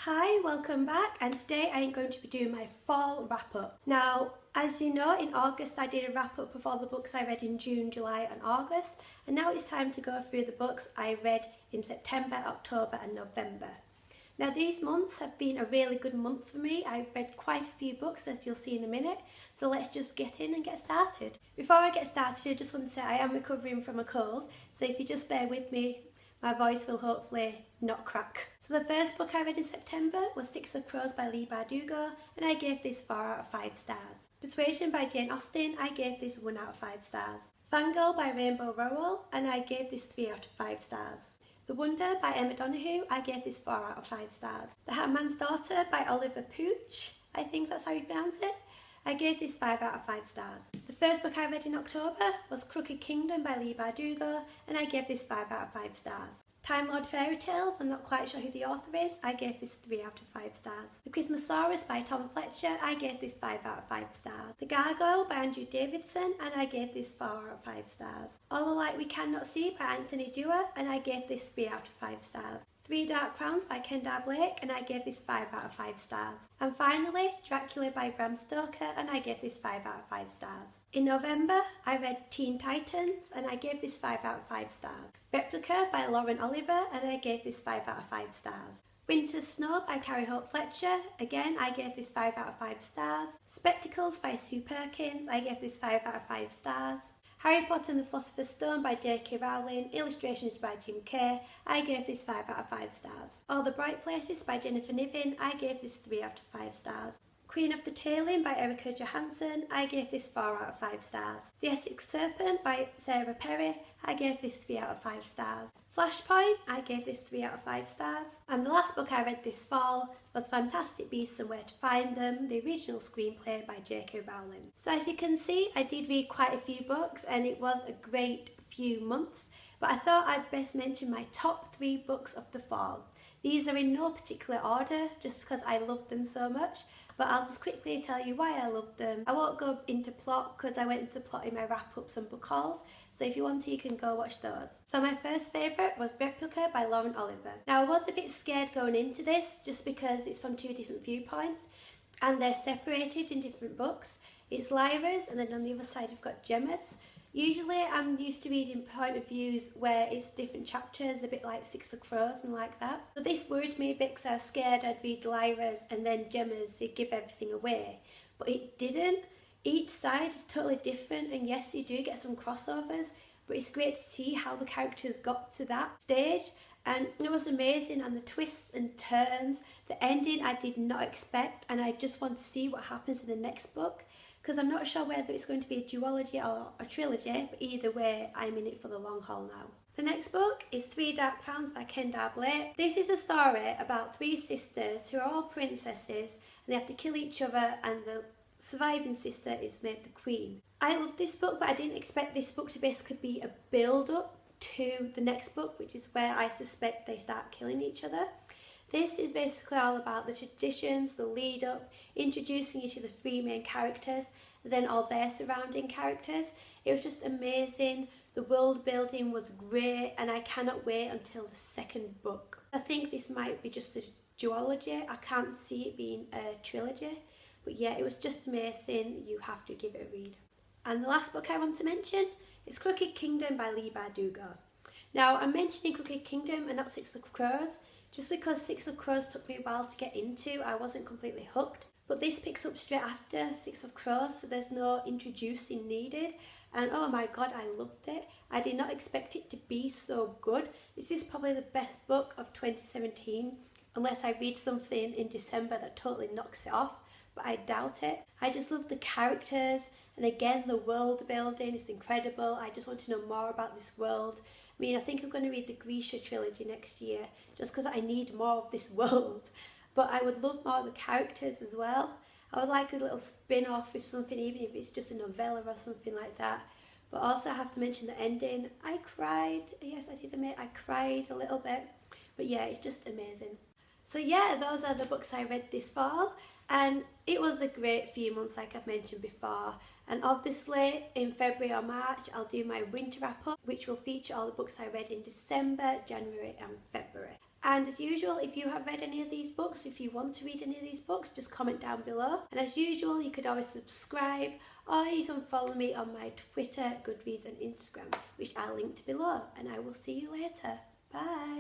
Hi, welcome back, and today I am going to be doing my fall wrap up. Now, as you know, in August I did a wrap up of all the books I read in June, July and August, and now it's time to go through the books I read in September, October and November. Now these months have been a really good month for me. I've read quite a few books, as you'll see in a minute, so let's just get in and get started. Before I get started, I just want to say I am recovering from a cold, so if you just bear with me, my voice will hopefully not crack. So the first book I read in September was Six of Crows by Leigh Bardugo, and I gave this 4 out of 5 stars. Persuasion by Jane Austen, I gave this 1 out of 5 stars. Fangirl by Rainbow Rowell, and I gave this 3 out of 5 stars. The Wonder by Emma Donoghue, I gave this 4 out of 5 stars. The Handmaid's Daughter by Oliver Pooch, I think that's how you pronounce it, I gave this 5 out of 5 stars. The first book I read in October was Crooked Kingdom by Leigh Bardugo, and I gave this 5 out of 5 stars. Time Lord Fairy Tales, I'm not quite sure who the author is, I gave this 3 out of 5 stars. The Christmasaurus by Tom Fletcher, I gave this 5 out of 5 stars. The Gargoyle by Andrew Davidson, and I gave this 4 out of 5 stars. All the Light We Cannot See by Anthony Dewar, and I gave this 3 out of 5 stars. Three Dark Crowns by Kendall Blake, and I gave this 5 out of 5 stars. And finally, Dracula by Bram Stoker, and I gave this 5 out of 5 stars. In November, I read Teen Titans, and I gave this 5 out of 5 stars. Replica by Lauren Oliver, and I gave this 5 out of 5 stars. Winter's Snow by Carrie Hope Fletcher, again I gave this 5 out of 5 stars. Spectacles by Sue Perkins, I gave this 5 out of 5 stars. Harry Potter and the Philosopher's Stone by J.K. Rowling, illustrations by Jim Kay, I gave this 5 out of 5 stars. All the Bright Places by Jennifer Niven, I gave this 3 out of 5 stars. Queen of the Tailing by Erica Johansson, I gave this 4 out of 5 stars. The Essex Serpent by Sarah Perry, I gave this 3 out of 5 stars. Flashpoint, I gave this 3 out of 5 stars. And the last book I read this fall was Fantastic Beasts and Where to Find Them, the original screenplay by J.K. Rowling. So as you can see, I did read quite a few books and it was a great few months, but I thought I'd best mention my top 3 books of the fall. These are in no particular order, just because I love them so much, but I'll just quickly tell you why I love them. I won't go into plot because I went into plot in my wrap-ups and book hauls, so if you want to, you can go watch those. So my first favourite was Replica by Lauren Oliver. Now I was a bit scared going into this just because it's from 2 different viewpoints and they're separated in different books. It's Lyra's and then on the other side you've got Gemma's. Usually I'm used to reading point of views where it's different chapters, a bit like Six of Crows and like that. But this worried me a bit because I was scared I'd read Lyra's and then Gemma's, it'd give everything away. But it didn't. Each side is totally different, and yes, you do get some crossovers, but it's great to see how the characters got to that stage, and it was amazing, and the twists and turns, the ending I did not expect, and I just want to see what happens in the next book, because I'm not sure whether it's going to be a duology or a trilogy, but either way, I'm in it for the long haul now. The next book is Three Dark Crowns by Kendall Blake. This is a story about 3 sisters who are all princesses, and they have to kill each other, and the surviving sister is made the queen. I love this book, but I didn't expect this book to basically be a build-up to the next book, which is where I suspect they start killing each other. This is basically all about the traditions, the lead-up, introducing you to the 3 main characters, and then all their surrounding characters. It was just amazing. The world building was great, and I cannot wait until the second book. I think this might be just a duology. I can't see it being a trilogy. But yeah, it was just amazing. You have to give it a read. And the last book I want to mention is Crooked Kingdom by Leigh Bardugo. Now, I'm mentioning Crooked Kingdom and not Six of Crows, just because Six of Crows took me a while to get into. I wasn't completely hooked. But this picks up straight after Six of Crows, so there's no introducing needed. And oh my god, I loved it. I did not expect it to be so good. This is probably the best book of 2017, unless I read something in December that totally knocks it off. But I doubt it. I just love the characters, and again the world building is incredible. I just want to know more about this world. I mean, I think I'm going to read the Grisha trilogy next year just because I need more of this world. But I would love more of the characters as well. I would like a little spin-off with something, even if it's just a novella or something like that. But also I have to mention the ending. I cried. Yes, I did admit I cried a little bit. But yeah, it's just amazing. So yeah, those are the books I read this fall. And it was a great few months, like I've mentioned before, and obviously in February or March I'll do my winter wrap up, which will feature all the books I read in December, January and February. And as usual, if you have read any of these books, if you want to read any of these books, just comment down below. And as usual, you could always subscribe, or you can follow me on my Twitter, Goodreads and Instagram, which I'll link below. And I will see you later. Bye!